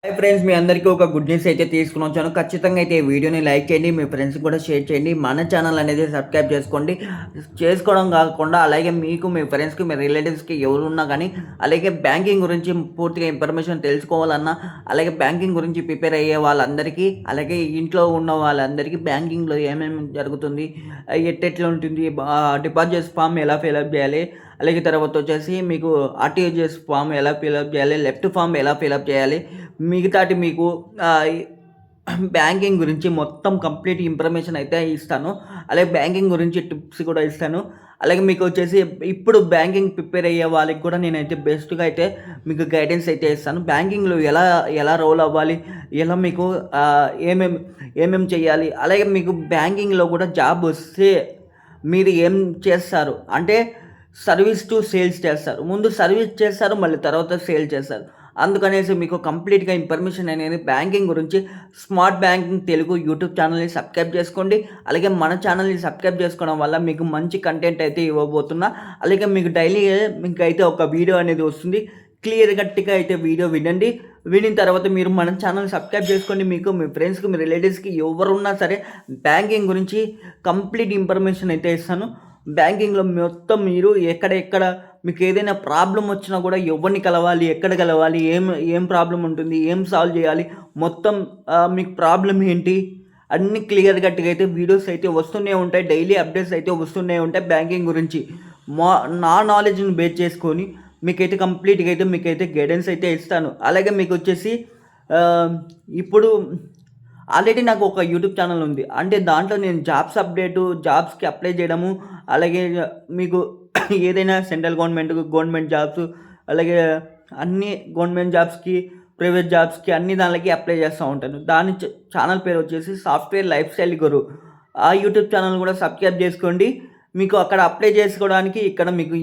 Hi friends, మీ అందరికీ ఒక good news అయితే తీసుకొని వచ్చాను. ఖచ్చితంగా అయితే ఈ వీడియోని లైక్ చేయండి, మీ ఫ్రెండ్స్‌కి కూడా షేర్ చేయండి. మన ఛానల్ అనేది సబ్స్క్రైబ్ చేసుకోండి. చేసుకోవడం కాకుండా అలాగే మీకు, మీ ఫ్రెండ్స్‌కి, మీ రిలేటివ్స్‌కి ఎవరున్నా కానీ అలాగే బ్యాంకింగ్ గురించి పూర్తిగా ఇన్ఫర్మేషన్ తెలుసుకోవాలన్నా, అలాగే బ్యాంకింగ్ గురించి ప్రిపేర్ అయ్యే వాళ్ళందరికీ, అలాగే ఇంట్లో ఉన్న వాళ్ళందరికీ బ్యాంకింగ్‌లో ఏమేమి జరుగుతుంది, ఎట్టెట్లా ఉంటుంది, డిపాజిట్స్ ఫామ్ ఎలా ఫిలప్ చేయాలి, అలాగే తర్వాత వచ్చేసి మీకు ఆర్టీజీఎస్ ఫామ్ ఎలా ఫిలప్ చేయాలి, లెఫ్ట్ ఫామ్ ఎలా ఫిలప్ చేయాలి, మిగతాటి మీకు ఆహ్, బ్యాంకింగ్ గురించి మొత్తం కంప్లీట్ ఇన్ఫర్మేషన్ అయితే ఇస్తాను. అలాగే బ్యాంకింగ్ గురించి టిప్స్ కూడా ఇస్తాను. అలాగే మీకొచ్చేసి ఇప్పుడు బ్యాంకింగ్ ప్రిపేర్ అయ్యే వాళ్ళకి కూడా నేనైతే బెస్ట్‌గా అయితే మీకు గైడెన్స్ అయితే ఇస్తాను. బ్యాంకింగ్‌లో ఎలా ఎలా రోల్ అవ్వాలి, ఎలా మీకు ఏమేమి చేయాలి, అలాగే మీకు బ్యాంకింగ్‌లో కూడా జాబ్ వస్తే మీరు ఏం చేస్తారు అంటే సర్వీస్ టు సేల్స్ చేస్తారు. ముందు సర్వీస్ చేస్తారు, మళ్ళీ తర్వాత సేల్ చేస్తారు. అందుకనేసి మీకు కంప్లీట్‌గా ఇన్ఫర్మేషన్ అనేది బ్యాంకింగ్ గురించి స్మార్ట్ బ్యాంకింగ్ తెలుగు యూట్యూబ్ ఛానల్‌ని సబ్స్క్రైబ్ చేసుకోండి. అలాగే మన ఛానల్‌ని సబ్స్క్రైబ్ చేసుకోవడం వల్ల మీకు మంచి కంటెంట్ అయితే ఇవ్వబోతున్నా. అలాగే మీకు డైలీ మీకైతే ఒక వీడియో అనేది వస్తుంది. క్లియర్ కట్‌గా అయితే వీడియో వినండి. వినిన తర్వాత మీరు మన ఛానల్‌ని సబ్స్క్రైబ్ చేసుకోండి. మీకు, మీ ఫ్రెండ్స్‌కి, మీ రిలేటివ్స్‌కి ఎవరున్నా సరే బ్యాంకింగ్ గురించి కంప్లీట్ ఇన్ఫర్మేషన్ అయితే ఇస్తాను. బ్యాంకింగ్‌లో మొత్తం మీరు ఎక్కడ మీకు ఏదైనా ప్రాబ్లమ్ వచ్చినా కూడా ఎవరిని కలవాలి, ఎక్కడ కలవాలి, ఏం ప్రాబ్లమ్ ఉంటుంది, ఏం సాల్వ్ చేయాలి, మొత్తం మీకు ప్రాబ్లమ్ ఏంటి, అన్నీ క్లియర్ కట్‌గా అయితే వీడియోస్ అయితే వస్తూనే ఉంటాయి. డైలీ అప్డేట్స్ అయితే వస్తూనే ఉంటాయి బ్యాంకింగ్ గురించి. మా నా నాలెడ్జ్‌ని బేస్ చేసుకొని మీకైతే కంప్లీట్‌గా అయితే మీకైతే గైడెన్స్ అయితే ఇస్తాను. అలాగే మీకొచ్చేసి ఆహ్, ఇప్పుడు ఆల్రెడీ నాకు ఒక యూట్యూబ్ ఛానల్ ఉంది. అంటే దాంట్లో నేను జాబ్స్ అప్డేటు, జాబ్స్‌కి అప్లై చేయడము, అలాగే మీకు ఏదైనా సెంట్రల్ గవర్నమెంట్ జాబ్స్, అలాగే అన్ని గవర్నమెంట్ జాబ్స్‌కి, ప్రైవేట్ జాబ్స్‌కి అన్ని దాంట్లకి అప్లై చేస్తూ ఉంటాను. దాని ఛానల్ పేరు వచ్చేసి సాఫ్ట్‌వేర్ లైఫ్ స్టైల్ గురు. ఆ యూట్యూబ్ ఛానల్ కూడా సబ్స్క్రైబ్ చేసుకోండి. మీకు అక్కడ అప్లై చేసుకోవడానికి, ఇక్కడ మీకు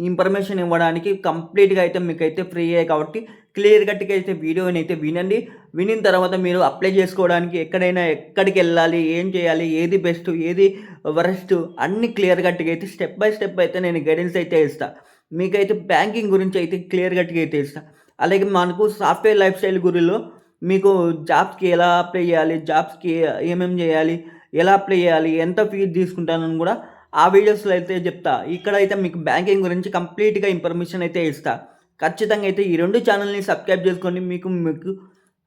ఇన్ఫర్మేషన్ ఇవ్వడానికి కంప్లీట్‌గా అయితే మీకైతే ఫ్రీయే కాబట్టి క్లియర్ కట్‌గా అయితే వీడియోనైతే వినండి. వినిన తర్వాత మీరు అప్లై చేసుకోవడానికి ఎక్కడికెళ్ళాలి, ఏం చేయాలి, ఏది బెస్ట్, ఏది వరస్ట్ అన్నీ క్లియర్ కట్‌గా అయితే స్టెప్ బై స్టెప్ అయితే నేను గైడెన్స్ అయితే ఇస్తా. మీకైతే బ్యాంకింగ్ గురించి అయితే క్లియర్ కట్‌గా అయితే ఇస్తా. అలాగే మనకు సాఫ్ట్‌వేర్ లైఫ్ స్టైల్ గురిలో మీకు జాబ్స్‌కి ఎలా అప్లై చేయాలి, జాబ్స్‌కి ఏమేం చేయాలి, ఎలా అప్లై చేయాలి, ఎంత ఫీజ్ తీసుకుంటానని కూడా ఆ వీడియోస్‌లో అయితే చెప్తా. ఇక్కడైతే మీకు బ్యాంకింగ్ గురించి కంప్లీట్‌గా ఇన్ఫర్మేషన్ అయితే ఇస్తా. ఖచ్చితంగా అయితే ఈ 2 ఛానల్‌ని సబ్స్క్రైబ్ చేసుకోండి. మీకు మీకు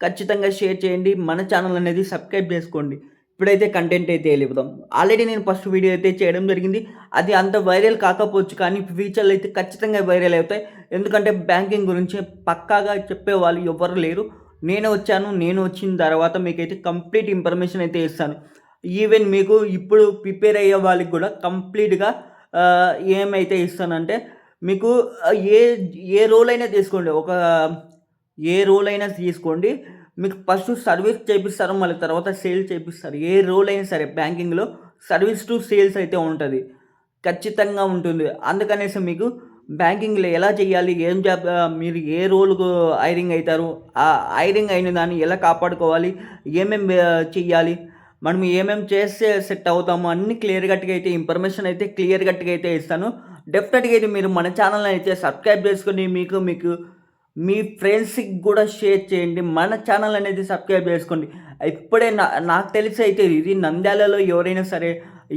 ఖచ్చితంగా షేర్ చేయండి. మన ఛానల్ అనేది సబ్స్క్రైబ్ చేసుకోండి. ఇప్పుడైతే కంటెంట్ అయితే వెళ్ళిపోదాం. ఆల్రెడీ నేను ఫస్ట్ వీడియో అయితే చేయడం జరిగింది. అది అంత వైరల్ కాకపోవచ్చు కానీ ఫ్యూచర్‌లో అయితే ఖచ్చితంగా వైరల్ అవుతాయి. ఎందుకంటే బ్యాంకింగ్ గురించి పక్కాగా చెప్పేవాళ్ళు ఎవ్వరు లేరు. నేనే వచ్చాను. నేను వచ్చిన తర్వాత మీకైతే కంప్లీట్ ఇన్ఫర్మేషన్ అయితే ఇస్తాను. ఈవెన్ మీకు ఇప్పుడు ప్రిపేర్ అయ్యే వాళ్ళకి కూడా కంప్లీట్‌గా ఏమైతే ఇస్తానంటే మీకు ఏ ఏ రోల్ అయినా తీసుకోండి. ఏ రోల్ అయినా తీసుకోండి. మీకు ఫస్ట్ సర్వీస్ చేపిస్తారు. మళ్ళీ తర్వాత సేల్ చేపిస్తారు. ఏ రోల్ అయినా సరే బ్యాంకింగ్‌లో సర్వీస్ టు సేల్స్ అయితే ఉంటది. ఖచ్చితంగా ఉంటుంది. అందుకనేసి మీకు బ్యాంకింగ్‌లో ఎలా చేయాలి? మీరు ఏ రోల్‌కు హైరింగ్ అయితారు? ఆ హైరింగ్ అయిన దాన్ని ఎలా కాపాడుకోవాలి? చెయ్యాలి? మనం ఏమేమి చేస్తే సెట్ అవుతాము? అన్నీ క్లియర్ కట్‌గా అయితే ఇన్ఫర్మేషన్ అయితే క్లియర్ కట్‌గా అయితే ఇస్తాను. డెఫినెట్‌గా అయితే మీరు మన ఛానెల్‌ని అయితే సబ్స్క్రైబ్ చేసుకొని మీకు మీ ఫ్రెండ్స్‌కి కూడా షేర్ చేయండి. మన ఛానెల్ అనేది సబ్స్క్రైబ్ చేసుకోండి. ఇప్పుడే నాకు తెలిసి అయితే ఇది నంద్యాలలో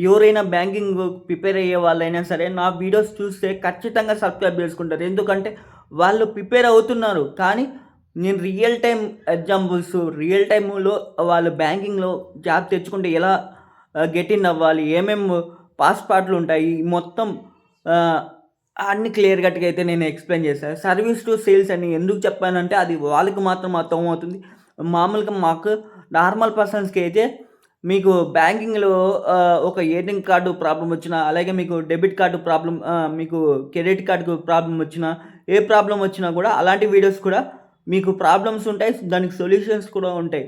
ఎవరైనా బ్యాంకింగ్ ప్రిపేర్ అయ్యే వాళ్ళైనా సరే నా వీడియోస్ చూస్తే ఖచ్చితంగా సబ్స్క్రైబ్ చేసుకుంటారు. ఎందుకంటే వాళ్ళు ప్రిపేర్ అవుతున్నారు. కానీ నేను రియల్ టైమ్‌లో వాళ్ళు బ్యాంకింగ్‌లో జాబ్ తెచ్చుకుంటే ఎలా గెట్ ఇన్ అవ్వాలి? పాస్ పార్ట్‌లుంటాయి. మొత్తం ఆహ్, అన్నీ క్లియర్ కట్‌గా అయితే నేను ఎక్స్‌ప్లెయిన్ చేశాను. సర్వీస్ టు సేల్స్ అని ఎందుకు చెప్పానంటే అది వాళ్ళకి మాత్రం అర్థమవుతుంది. మామూలుగా మాకు నార్మల్ పర్సన్స్‌కి అయితే మీకు బ్యాంకింగ్‌లో ఒక ఏటీఎం కార్డు ప్రాబ్లమ్ వచ్చినా, అలాగే మీకు డెబిట్ కార్డ్ మీకు క్రెడిట్ కార్డ్‌కు ప్రాబ్లమ్ వచ్చినా, ఏ ప్రాబ్లమ్ వచ్చినా కూడా అలాంటి వీడియోస్ కూడా మీకు ప్రాబ్లమ్స్ ఉంటాయి. దానికి సొల్యూషన్స్ కూడా ఉంటాయి.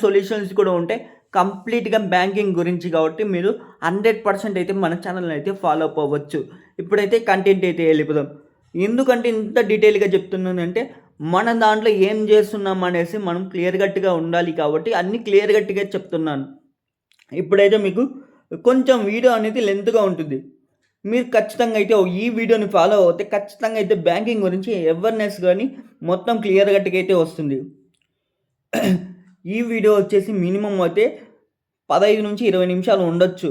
సొల్యూషన్స్ కూడా ఉంటాయి. కంప్లీట్‌గా బ్యాంకింగ్ గురించి కాబట్టి మీరు 100% అయితే మన ఛానెల్‌ని అయితే ఫాలో అప్ అవ్వచ్చు. ఇప్పుడైతే కంటెంట్ అయితే వెళ్ళిపోదాం. ఎందుకంటే ఇంత డీటెయిల్‌గా చెప్తున్నానంటే మన దాంట్లో ఏం చేస్తున్నాం అనేసి మనం క్లియర్ కట్‌గా ఉండాలి కాబట్టి అన్నీ క్లియర్ కట్‌గా చెప్తున్నాను. ఇప్పుడైతే మీకు కొంచెం వీడియో అనేది లెంత్‌గా ఉంటుంది. మీరు ఖచ్చితంగా అయితే ఈ వీడియోని ఫాలో అవుతే ఖచ్చితంగా అయితే బ్యాంకింగ్ గురించి అవేర్‌నెస్ గాని మొత్తం క్లియర్ కట్‌గా అయితే వస్తుంది. ఈ వీడియో వచ్చేసి మినిమం అయితే 15 నుంచి 20 నిమిషాలు ఉండొచ్చు.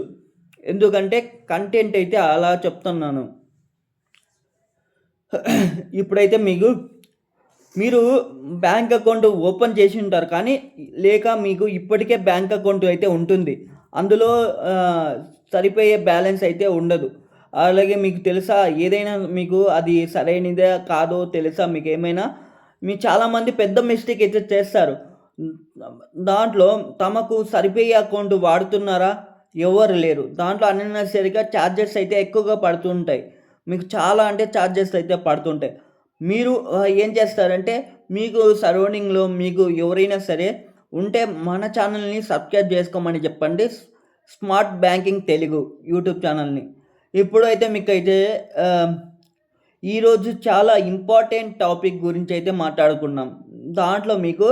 ఎందుకంటే కంటెంట్ అయితే అలా చెప్తున్నాను. ఇప్పుడైతే మీరు బ్యాంక్ అకౌంట్ ఓపెన్ చేసి ఉంటారు, కానీ లేక మీకు ఇప్పటికే బ్యాంక్ అకౌంట్ అయితే ఉంటుంది. అందులో సరిపోయే బ్యాలెన్స్ అయితే ఉండదు. అలాగే మీకు తెలుసా, ఏదైనా మీకు అది సరైనదే కాదో తెలుసా మీకేమైనా? చాలామంది పెద్ద మిస్టేక్ అయితే చేస్తారు. దాంట్లో తమకు సరిపోయే అకౌంట్ వాడుతున్నారా? ఎవరు లేరు. దాంట్లో అన్నెసెసరీగా ఛార్జెస్ అయితే ఎక్కువగా పడుతుంటాయి. మీకు చాలా అంటే ఛార్జెస్ అయితే పడుతుంటాయి. మీరు ఏం చేస్తారంటే, మీకు సరౌండింగ్‌లో మీకు ఎవరైనా సరే ఉంటే మన ఛానల్‌ని సబ్స్క్రైబ్ చేసుకోమని చెప్పండి. స్మార్ట్ బ్యాంకింగ్ తెలుగు యూట్యూబ్ ఛానల్‌ని. ఇప్పుడైతే మీకైతే ఈరోజు చాలా ఇంపార్టెంట్ టాపిక్ గురించి అయితే మాట్లాడుకున్నాం. దాంట్లో మీకు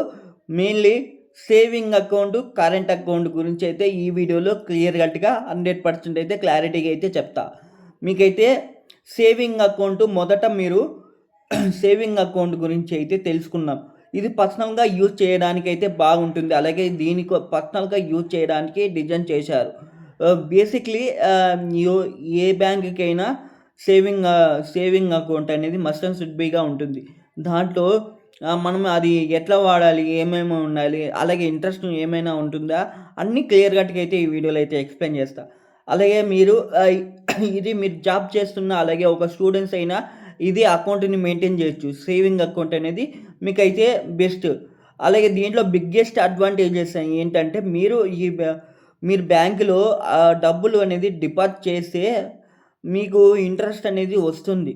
mainly saving account, current account గురించి అయితే ఈ వీడియోలో క్లియర్ కట్‌గా 100% అయితే క్లారిటీగా అయితే చెప్తా. మీకైతే సేవింగ్ అకౌంట్ మొదట మీరు సేవింగ్ అకౌంట్ గురించి అయితే తెలుసుకుందాం. ఇది పర్సనల్‌గా యూజ్ చేయడానికి అయితే బాగుంటుంది. అలాగే దీనికి పర్సనల్‌గా యూజ్ చేయడానికి డిజైన్ చేశారు. బేసిక్‌లీ ఏ బ్యాంక్‌కైనా సేవింగ్ అకౌంట్ అనేది మస్ట్ అండ్ షుడ్ బీగా ఉంటుంది. దాంట్లో మనం అది ఎట్లా వాడాలి, ఏమేమి ఉండాలి, అలాగే ఇంట్రెస్ట్ ఏమైనా ఉంటుందా, అన్నీ క్లియర్ కట్‌గా అయితే ఈ వీడియోలో అయితే ఎక్స్‌ప్లెయిన్ చేస్తా. అలాగే మీరు ఇది మీరు జాబ్ చేస్తున్న, అలాగే ఒక స్టూడెంట్స్ అయినా ఇది అకౌంట్‌ని మెయింటైన్ చేయొచ్చు. సేవింగ్ అకౌంట్ అనేది మీకైతే బెస్ట్. అలాగే దీంట్లో బిగ్గెస్ట్ అడ్వాంటేజెస్ ఏంటంటే, మీరు బ్యాంకులో డబ్బులు అనేది డిపాజిట్ చేస్తే మీకు ఇంట్రెస్ట్ అనేది వస్తుంది.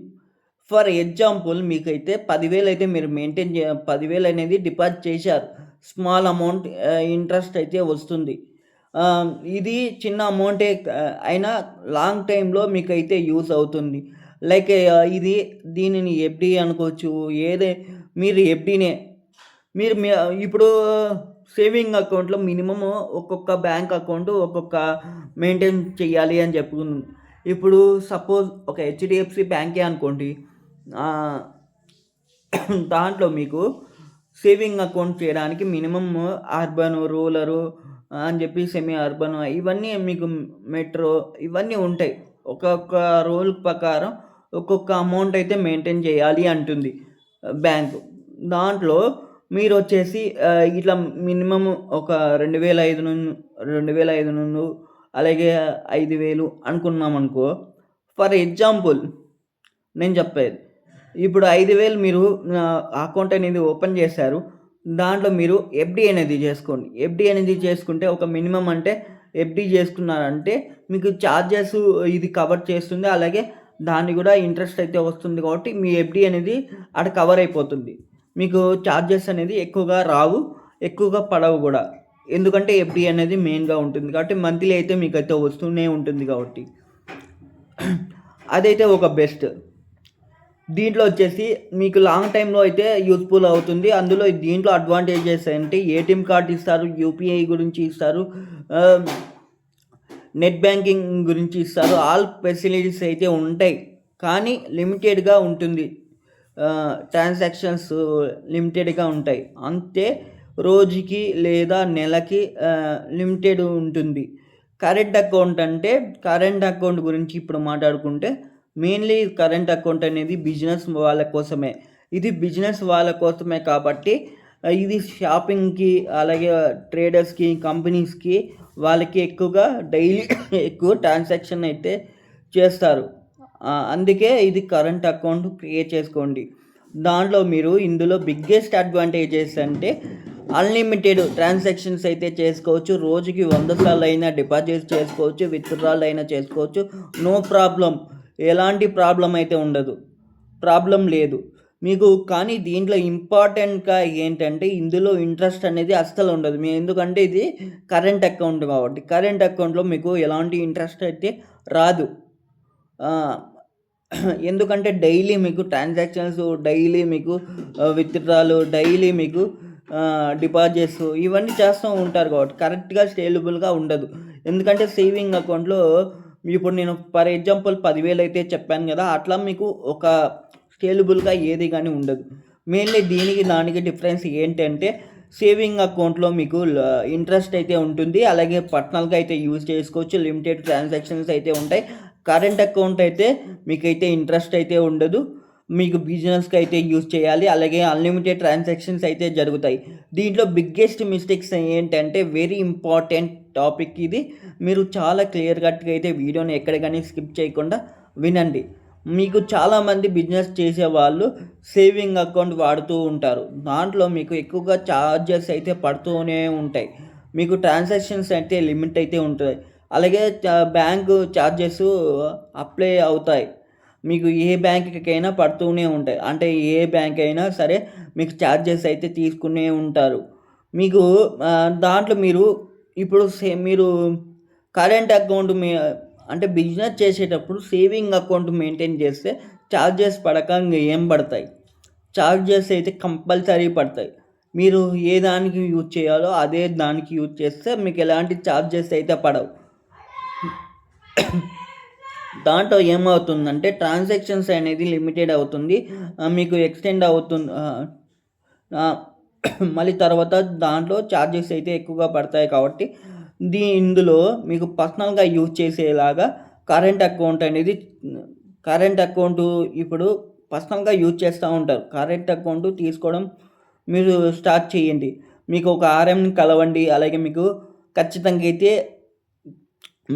ఫర్ ఎగ్జాంపుల్ మీకైతే 10,000 అయితే మీరు 10,000 అనేది డిపాజిట్ చేశారు. స్మాల్ అమౌంట్ ఇంట్రెస్ట్ అయితే వస్తుంది. ఇది చిన్న అమౌంటే అయినా లాంగ్ టైమ్‌లో మీకైతే యూజ్ అవుతుంది. లైక్ దీనిని ఎఫ్‌డి అనుకోవచ్చు. మీరు ఎఫ్‌డినే మీరు ఇప్పుడు సేవింగ్ అకౌంట్‌లో మినిమమ్ ఒక్కొక్క బ్యాంక్ అకౌంట్ ఒక్కొక్క మెయింటైన్ చేయాలి అని చెప్పుకున్నాం. ఇప్పుడు సపోజ్ ఒక హెచ్‌డిఎఫ్‌సి బ్యాంకే అనుకోండి. దాంట్లో మీకు సేవింగ్ అకౌంట్ చేయడానికి మినిమమ్ అర్బన్, రూరల్ అని చెప్పి సెమీ అర్బన్ ఇవన్నీ మీకు మెట్రో ఇవన్నీ ఉంటాయి. ఒక్కొక్క రూల్ ప్రకారం ఒక్కొక్క అమౌంట్ అయితే మెయింటైన్ చేయాలి అంటుంది బ్యాంకు. దాంట్లో మీరొచ్చేసి ఇట్లా మినిమమ్ ఒక 2,500 నుండి అలాగే 5,000 అనుకున్నామనుకో. ఫర్ ఎగ్జాంపుల్ నేను చెప్పేది. ఇప్పుడు 5,000 మీరు అకౌంట్ అనేది ఓపెన్ చేశారు. దాంట్లో మీరు ఎఫ్‌డి అనేది చేసుకోండి. ఎఫ్‌డి అనేది చేసుకుంటే ఒక మినిమమ్ అంటే ఎఫ్‌డి చేసుకున్నారంటే మీకు ఛార్జెస్ ఇది కవర్ చేస్తుంది. అలాగే దాన్ని కూడా ఇంట్రెస్ట్ అయితే వస్తుంది కాబట్టి మీ ఎఫ్‌డి అనేది అక్కడ కవర్ అయిపోతుంది. మీకు ఛార్జెస్ అనేది ఎక్కువగా రావు, ఎక్కువగా పడవు కూడా. ఎందుకంటే ఎఫ్‌డి అనేది మెయిన్‌గా ఉంటుంది కాబట్టి మంత్లీ అయితే మీకైతే వస్తూనే ఉంటుంది కాబట్టి. అదైతే ఒక బెస్ట్. దీంట్లో వచ్చేసి మీకు లాంగ్ టైమ్‌లో అయితే యూజ్‌ఫుల్ అవుతుంది. అందులో దీంట్లో అడ్వాంటేజెస్ అంటే ఏటీఎం కార్డ్ ఇస్తారు, యూపీఐ గురించి ఇస్తారు, నెట్ బ్యాంకింగ్ గురించి ఇస్తారు. ఆల్ ఫెసిలిటీస్ అయితే ఉంటాయి. కానీ లిమిటెడ్‌గా ఉంటుంది. ట్రాన్సాక్షన్స్ లిమిటెడ్‌గా ఉంటాయి. అంతే రోజుకి లేదా నెలకి లిమిటెడ్ ఉంటుంది. కరెంట్ అకౌంట్ గురించి ఇప్పుడు మాట్లాడుకుంటే మెయిన్లీ కరెంట్ అకౌంట్ అనేది బిజినెస్ వాళ్ళ కోసమే. ఇది బిజినెస్ వాళ్ళ కోసమే కాబట్టి ఇది షాపింగ్‌కి, అలాగే ట్రేడర్స్‌కి, కంపెనీస్‌కి వాళ్ళకి ఎక్కువగా డైలీ ఎక్కువ ట్రాన్సాక్షన్ అయితే చేస్తారు. అందుకే ఇది కరెంట్ అకౌంట్ క్రియేట్ చేసుకోండి. దాంట్లో ఇందులో బిగ్గెస్ట్ అడ్వాంటేజెస్ అంటే అన్‌లిమిటెడ్ ట్రాన్సాక్షన్స్ అయితే చేసుకోవచ్చు. రోజుకి 100 సార్లు అయినా డిపాజిట్ చేసుకోవచ్చు, విత్‌డ్రాల్ అయినా చేసుకోవచ్చు. No problem. ఎలాంటి ప్రాబ్లమ్ అయితే ఉండదు. ప్రాబ్లమ్ లేదు మీకు. కానీ దీంట్లో ఇంపార్టెంట్‌గా ఏంటంటే ఇందులో ఇంట్రెస్ట్ అనేది అస్సలు ఉండదు. ఎందుకంటే ఇది కరెంట్ అకౌంట్ కాబట్టి. కరెంట్ అకౌంట్‌లో మీకు ఎలాంటి ఇంట్రెస్ట్ అయితే రాదు. ఎందుకంటే డైలీ మీకు ట్రాన్సాక్షన్స్, డైలీ మీకు విత్‌డ్రాలు, డైలీ మీకు డిపాజిట్స్ ఇవన్నీ చేస్తూ ఉంటారు కాబట్టి కరెక్ట్‌గా స్టేబుల్‌గా ఉండదు. ఎందుకంటే సేవింగ్ అకౌంట్‌లో ఇప్పుడు నేను ఫర్ ఎగ్జాంపుల్ 10,000 అయితే చెప్పాను కదా! అట్లా మీకు ఒక స్కేలబుల్‌గా ఏది గాని ఉండదు. మెయిన్‌లీ దీనికి దానికి డిఫరెన్స్ ఏంటంటే సేవింగ్ అకౌంట్లో మీకు ఇంట్రెస్ట్ అయితే ఉంటుంది. అలాగే పర్సనల్గా అయితే యూజ్ చేసుకోవచ్చు. లిమిటెడ్ ట్రాన్సాక్షన్స్ అయితే ఉంటాయి. కరెంట్ అకౌంట్ అయితే మీకైతే ఇంట్రెస్ట్ అయితే ఉండదు. మీకు బిజినెస్కి అయితే యూజ్ చేయాలి. అలాగే అన్లిమిటెడ్ ట్రాన్సాక్షన్స్ అయితే జరుగుతాయి. దీంట్లో బిగ్గెస్ట్ మిస్టేక్స్ ఏంటంటే వెరీ ఇంపార్టెంట్ టాపిక్ ఇది. మీరు చాలా క్లియర్ కట్గా అయితే వీడియోని ఎక్కడ కానీ స్కిప్ చేయకుండా వినండి. మీకు చాలామంది బిజినెస్ చేసేవాళ్ళు సేవింగ్ అకౌంట్ వాడుతూ ఉంటారు. దాంట్లో మీకు ఎక్కువగా ఛార్జెస్ అయితే పడుతూనే ఉంటాయి. మీకు ట్రాన్సాక్షన్స్ అయితే లిమిట్ అయితే ఉంటుంది. అలాగే బ్యాంకు ఛార్జెస్ అప్లై అవుతాయి. మీకు ఏ బ్యాంక్‌కైనా పడుతూనే ఉంటాయి. అంటే ఏ బ్యాంక్ అయినా సరే మీకు ఛార్జెస్ అయితే తీసుకునే ఉంటారు. మీకు దాంట్లో మీరు ఇప్పుడు మీరు కరెంట్ అకౌంట్ అంటే బిజినెస్ చేసేటప్పుడు సేవింగ్ అకౌంట్ మెయింటైన్ చేస్తే ఛార్జెస్ పడక ఏం పడతాయి? ఛార్జెస్ అయితే కంపల్సరీ పడతాయి. మీరు ఏ దానికి యూజ్ చేయాలో అదే దానికి యూజ్ చేస్తే మీకు ఎలాంటి ఛార్జెస్ అయితే పడవు. దాంట్లో ఏమవుతుందంటే ట్రాన్సాక్షన్స్ అనేది లిమిటెడ్ అవుతుంది. మీకు ఎక్స్టెండ్ అవుతుంది. మళ్ళీ తర్వాత దాంట్లో ఛార్జెస్ అయితే ఎక్కువగా పడతాయి కాబట్టి ఇందులో మీకు పర్సనల్గా యూజ్ చేసేలాగా కరెంట్ అకౌంట్ ఇప్పుడు పర్సనల్గా యూజ్ చేస్తూ ఉంటారు. కరెంట్ అకౌంట్ తీసుకోవడం మీరు స్టార్ట్ చేయండి. మీకు ఒక ఆర్ఎంని కలవండి. అలాగే మీకు ఖచ్చితంగా అయితే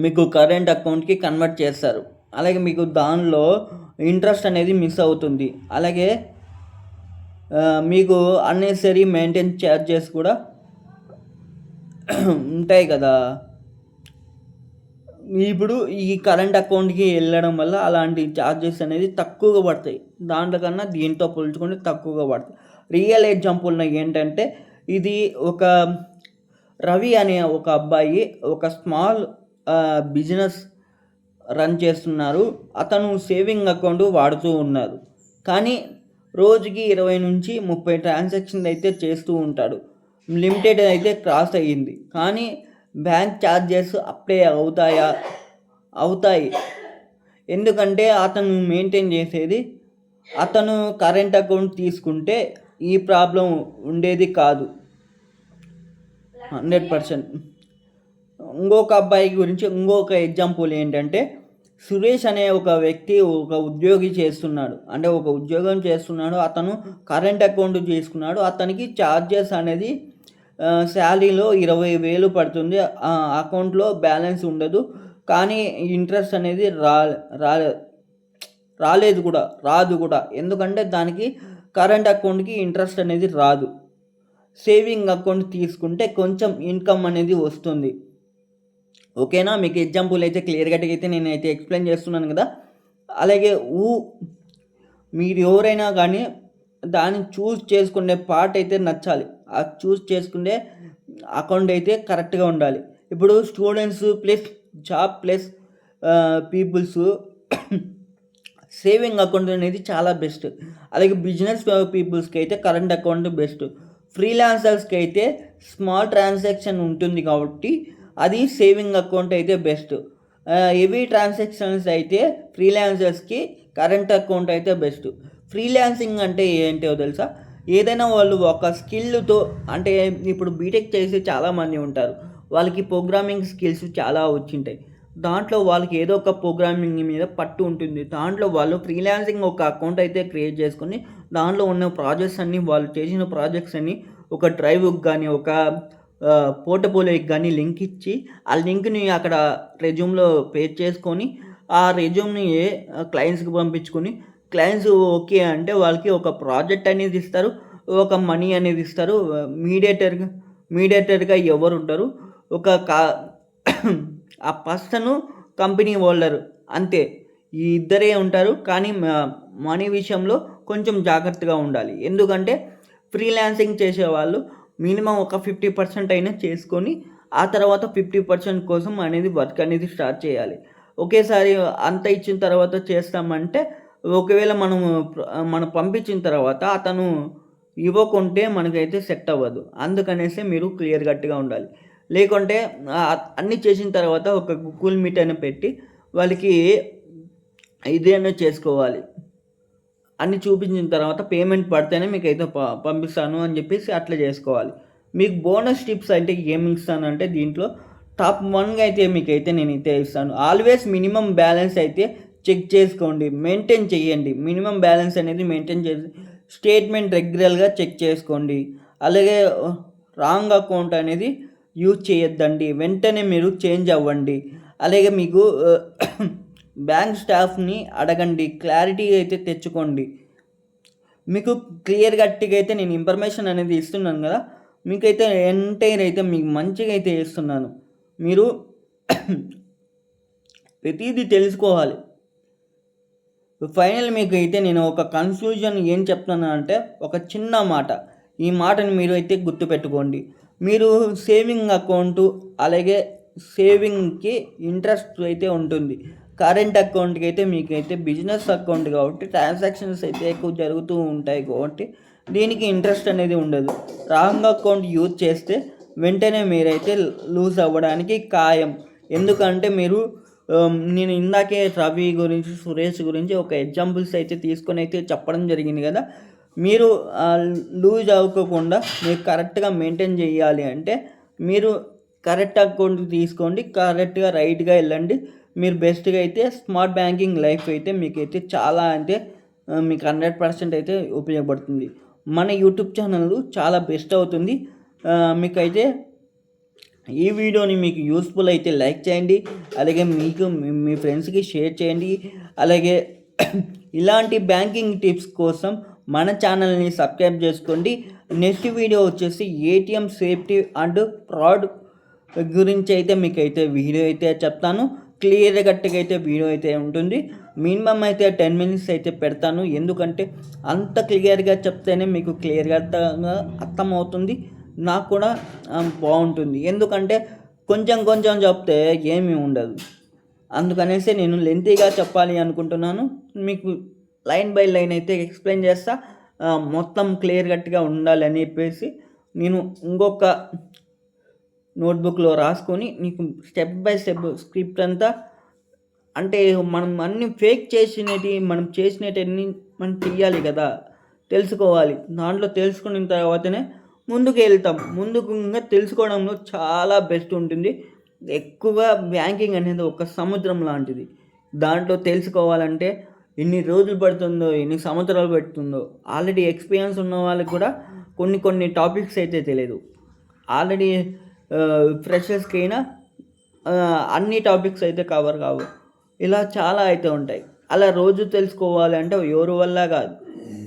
మీకు కరెంట్ అకౌంట్కి కన్వర్ట్ చేస్తారు. అలాగే మీకు దానిలో ఇంట్రెస్ట్ అనేది మిస్ అవుతుంది. అలాగే మీకు అన్నెసరీ మెయింటెన్ ఛార్జెస్ కూడా ఉంటాయి కదా. ఇప్పుడు ఈ కరెంట్ అకౌంట్కి వెళ్ళడం వల్ల అలాంటి ఛార్జెస్ అనేది తక్కువగా పడతాయి. దాంట్లో కన్నా దీంతో పోల్చుకుంటే తక్కువగా పడతాయి. రియల్ ఎగ్జాంపుల్ ఏంటంటే ఇది ఒక రవి అనే ఒక అబ్బాయి ఒక స్మాల్ బిజినెస్ రన్ చేస్తున్నారు. అతను సేవింగ్ అకౌంట్ వాడుతూ ఉన్నారు. కానీ రోజుకి 20 నుంచి 30 ట్రాన్సాక్షన్లు అయితే చేస్తూ ఉంటాడు. లిమిటెడ్ అయితే క్రాస్ అయ్యింది. కానీ బ్యాంక్ ఛార్జెస్ అప్లై అవుతాయి. ఎందుకంటే అతను మెయింటైన్ చేసేది అతను కరెంట్ అకౌంట్ తీసుకుంటే ఈ ప్రాబ్లం ఉండేది కాదు. 100%. ఇంకొక అబ్బాయి గురించి ఇంకొక ఎగ్జాంపుల్ ఏంటంటే సురేష్ అనే ఒక వ్యక్తి ఒక ఉద్యోగం చేస్తున్నాడు. అతను కరెంట్ అకౌంట్ తీసుకున్నాడు. అతనికి ఛార్జెస్ అనేది శాలరీలో 20,000 పడుతుంది. అకౌంట్లో బ్యాలెన్స్ ఉండదు. కానీ ఇంట్రెస్ట్ అనేది రాదు కూడా. ఎందుకంటే దానికి కరెంట్ అకౌంట్కి ఇంట్రెస్ట్ అనేది రాదు. సేవింగ్ అకౌంట్ తీసుకుంటే కొంచెం ఇన్కమ్ అనేది వస్తుంది. ఓకేనా? మీకు ఎగ్జాంపుల్ అయితే క్లియర్గా అయితే నేనైతే ఎక్స్ప్లెయిన్ చేస్తున్నాను కదా. అలాగే మీరు ఎవరైనా కానీ దాన్ని చూస్ చేసుకునే పార్ట్ అయితే నచ్చాలి. ఆ చూస్ చేసుకునే అకౌంట్ అయితే కరెక్ట్గా ఉండాలి. ఇప్పుడు students plus job plus peoples saving account అనేది చాలా బెస్ట్. అలాగే బిజినెస్ పీపుల్స్కి అయితే కరెంట్ అకౌంట్ బెస్ట్. ఫ్రీలాన్సర్స్కి అయితే స్మాల్ ట్రాన్సాక్షన్ ఉంటుంది కాబట్టి అది సేవింగ్ అకౌంట్ అయితే బెస్ట్. హెవీ ట్రాన్సాక్షన్స్ అయితే ఫ్రీలాన్సర్స్కి కరెంట్ అకౌంట్ అయితే బెస్ట్. ఫ్రీలాన్సింగ్ అంటే ఏంటో తెలుసా? ఏదైనా వాళ్ళు ఒక స్కిల్తో, అంటే ఇప్పుడు బీటెక్ చేసి చాలామంది ఉంటారు. వాళ్ళకి ప్రోగ్రామింగ్ స్కిల్స్ చాలా వచ్చింటాయి. దాంట్లో వాళ్ళకి ఏదో ఒక ప్రోగ్రామింగ్ మీద పట్టు ఉంటుంది. దాంట్లో వాళ్ళు ఫ్రీలాన్సింగ్ ఒక అకౌంట్ అయితే క్రియేట్ చేసుకొని దాంట్లో ఉన్న ప్రాజెక్ట్స్ అన్నీ, వాళ్ళు చేసిన ప్రాజెక్ట్స్ అన్నీ ఒక డ్రైవ్కి కానీ ఒక పోర్టఫోలియోకి కానీ లింక్ ఇచ్చి ఆ లింక్ని అక్కడ రెజ్యూమ్లో పేస్ట్ చేసుకొని ఆ రెజ్యూమ్ని క్లయింట్స్కి పంపించుకొని క్లయింట్స్ ఓకే అంటే వాళ్ళకి ఒక ప్రాజెక్ట్ అనేది ఇస్తారు, ఒక మనీ అనేది ఇస్తారు. మీడియేటర్గా ఎవరు ఉంటారు? ఆ పర్సను కంపెనీ హోల్డర్, అంతే. ఈ ఇద్దరే ఉంటారు. కానీ మనీ విషయంలో కొంచెం జాగ్రత్తగా ఉండాలి. ఎందుకంటే ఫ్రీలాన్సింగ్ చేసేవాళ్ళు మినిమం ఒక 50% అయినా చేసుకొని ఆ తర్వాత 50% కోసం అనేది వర్క్ అనేది స్టార్ట్ చేయాలి. ఒకేసారి అంత ఇచ్చిన తర్వాత చేస్తామంటే ఒకవేళ మనం పంపించిన తర్వాత అతను ఇవ్వకుంటే మనకైతే సెట్ అవ్వదు. అందుకనేసి మీరు క్లియర్ కట్గా ఉండాలి. లేకుంటే అన్నీ చేసిన తర్వాత ఒక గూగుల్ మీట్ అయినా పెట్టి వాళ్ళకి ఇదేనా చేసుకోవాలి. అన్నీ చూపించిన తర్వాత పేమెంట్ పడితేనే మీకైతే పంపిస్తాను అని చెప్పేసి అట్లా చేసుకోవాలి. మీకు బోనస్ టిప్స్ అంటే ఏమి ఇస్తానంటే దీంట్లో టాప్ 1గా అయితే మీకైతే నేనైతే ఇస్తాను. ఆల్వేస్ మినిమం బ్యాలెన్స్ అయితే చెక్ చేసుకోండి, మెయింటైన్ చేయండి. మినిమం బ్యాలెన్స్ అనేది మెయింటైన్ చేసి స్టేట్మెంట్ రెగ్యులర్గా చెక్ చేసుకోండి. అలాగే రాంగ్ అకౌంట్ అనేది యూజ్ చేయొద్దండి, వెంటనే మీరు చేంజ్ అవ్వండి. అలాగే మీకు బ్యాంక్ స్టాఫ్ని అడగండి, క్లారిటీ అయితే తెచ్చుకోండి. మీకు క్లియర్ కట్టిగా అయితే నేను ఇన్ఫర్మేషన్ అనేది ఇస్తున్నాను కదా, మీకైతే ఎంటైర్ అయితే మీకు మంచిగా అయితే ఇస్తున్నాను. మీరు ప్రతిదీ తెలుసుకోవాలి. ఫైనల్ మీకు అయితే నేను ఒక కన్క్లూజన్ ఏం చెప్తున్నాను అంటే ఒక చిన్న మాట, ఈ మాటని మీరు అయితే గుర్తుపెట్టుకోండి. మీరు సేవింగ్ అకౌంటు అలాగే సేవింగ్కి ఇంట్రెస్ట్ అయితే ఉంటుంది. కరెంట్ అకౌంట్కి అయితే మీకైతే బిజినెస్ అకౌంట్ కాబట్టి ట్రాన్సాక్షన్స్ అయితే ఎక్కువ జరుగుతూ ఉంటాయి కాబట్టి దీనికి ఇంట్రెస్ట్ అనేది ఉండదు. రాంగ్ అకౌంట్ యూజ్ చేస్తే వెంటనే మీరైతే లూజ్ అవ్వడానికి ఖాయం. ఎందుకంటే మీరు నేను ఇందాకే రవి గురించి సురేష్ గురించి ఒక ఎగ్జాంపుల్స్ అయితే తీసుకొని అయితే చెప్పడం జరిగింది కదా. మీరు లూజ్ అవ్వకుండా మీరు కరెక్ట్గా మెయింటైన్ చేయాలి అంటే మీరు కరెక్ట్ అకౌంట్ తీసుకోండి, కరెక్ట్గా రైట్గా వెళ్ళండి. మీరు బెస్ట్గా అయితే స్మార్ట్ బ్యాంకింగ్ లైఫ్ అయితే మీకైతే చాలా అంటే మీకు 100% అయితే ఉపయోగపడుతుంది. మన యూట్యూబ్ ఛానల్ చాలా బెస్ట్ అవుతుంది. మీకైతే ఈ వీడియోని మీకు యూస్ఫుల్ అయితే లైక్ చేయండి, అలాగే మీకు మీ ఫ్రెండ్స్కి షేర్ చేయండి. అలాగే ఇలాంటి బ్యాంకింగ్ టిప్స్ కోసం మన ఛానల్ని సబ్స్క్రైబ్ చేసుకోండి. నెక్స్ట్ వీడియో వచ్చేసి ఏటీఎం సేఫ్టీ అండ్ ఫ్రాడ్ గురించి అయితే మీకైతే వీడియో అయితే చెప్తాను. క్లియర్ కట్గా అయితే వీడియో అయితే ఉంటుంది. మినిమం అయితే 10 minutes అయితే పెడతాను, ఎందుకంటే అంత క్లియర్గా చెప్తేనే మీకు క్లియర్గా అర్థమవుతుంది, నాకు కూడా బాగుంటుంది. ఎందుకంటే కొంచెం కొంచెం చెప్తే ఏమీ ఉండదు, అందుకనేసి నేను లెంతీగా చెప్పాలి అనుకుంటున్నాను. మీకు లైన్ బై లైన్ అయితే ఎక్స్ప్లెయిన్ చేస్తా, మొత్తం క్లియర్ కట్గా ఉండాలని చెప్పేసి నేను ఇంకొక నోట్బుక్లో రాసుకొని నీకు స్టెప్ బై స్టెప్ స్క్రిప్ట్ అంతా, అంటే మనం అన్ని ఫేక్ చేసినవి మనం చేసినవన్నీ మనం చెయ్యాలి కదా, తెలుసుకోవాలి. దాంట్లో తెలుసుకున్న తర్వాతనే ముందుకు వెళ్తాం. ముందుకు ఇంకా తెలుసుకోవడంలో చాలా బెస్ట్ ఉంటుంది. ఎక్కువగా బ్యాంకింగ్ అనేది ఒక సముద్రం లాంటిది. దాంట్లో తెలుసుకోవాలంటే ఎన్ని రోజులు పడుతుందో, ఎన్ని సంవత్సరాలు పడుతుందో. ఆల్రెడీ ఎక్స్పీరియన్స్ ఉన్న వాళ్ళకి కూడా కొన్ని టాపిక్స్ అయితే తెలియదు. ఆల్రెడీ ఫ్రెషర్స్కి అయినా అన్ని టాపిక్స్ అయితే కవర్ కావు. ఇలా చాలా అయితే ఉంటాయి. అలా రోజు తెలుసుకోవాలంటే ఎవరి వల్ల కాదు,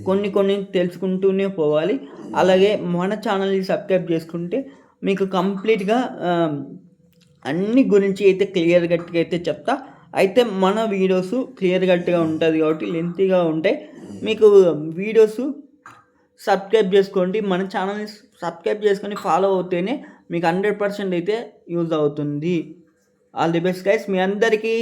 కొన్ని తెలుసుకుంటూనే పోవాలి. అలాగే మన ఛానల్ని సబ్స్క్రైబ్ చేసుకుంటే మీకు కంప్లీట్గా అన్ని గురించి అయితే క్లియర్ కట్గా అయితే చెప్తా. అయితే మన వీడియోస్ క్లియర్ కట్గా ఉంటుంది కాబట్టి లెంతీగా ఉంటాయి. మీకు వీడియోస్ సబ్స్క్రైబ్ చేసుకోండి, మన ఛానల్ని సబ్స్క్రైబ్ చేసుకొని ఫాలో అవుతేనే మీకు 100% అయితే యూజ్ అవుతుంది. ఆల్ ది బెస్ట్ గైస్ మీ అందరికీ.